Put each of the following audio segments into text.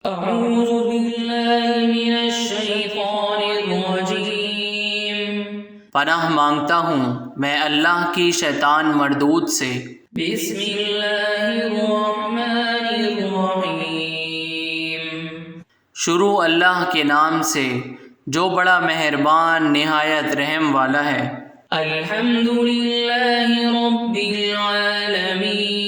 أعوذ بالله من الشيطان الرجيم پناہ مانگتا ہوں میں اللہ کی شیطان مردود سے۔ بسم اللہ الرحمن الرحیم شروع اللہ کے نام سے جو بڑا مہربان نہایت رحم والا ہے۔ الحمد للہ رب العالمین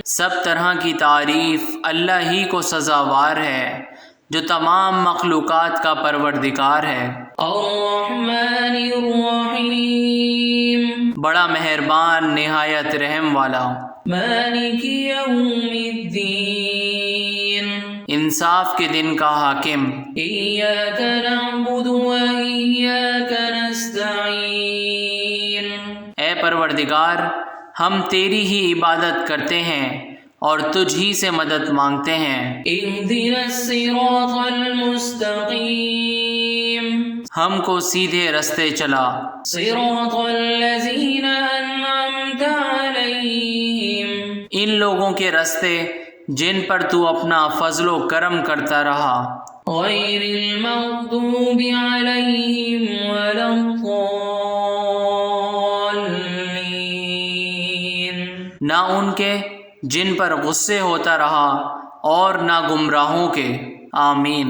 سب طرح کی تعریف اللہ ہی کو سزاوار ہے جو تمام مخلوقات کا پروردگار ہے۔ الرحمن الرحیم بڑا مہربان نہایت رحم والا۔ مالک یوم الدین انصاف کے دن کا حاکم۔ ایاک نعبد و ایاک نستعین اے پروردگار ہم تیری ہی عبادت کرتے ہیں اور تجھ ہی سے مدد مانگتے ہیں۔ اہدنا الصراط المستقیم ہم کو سیدھے رستے چلا۔ صراط الذین انعمت علیہم ان لوگوں کے رستے جن پر تو اپنا فضل و کرم کرتا رہا۔ غیر المغضوب علیہم ولا الضالین نہ ان کے جن پر غصے ہوتا رہا اور نہ گمراہوں کے۔ آمین۔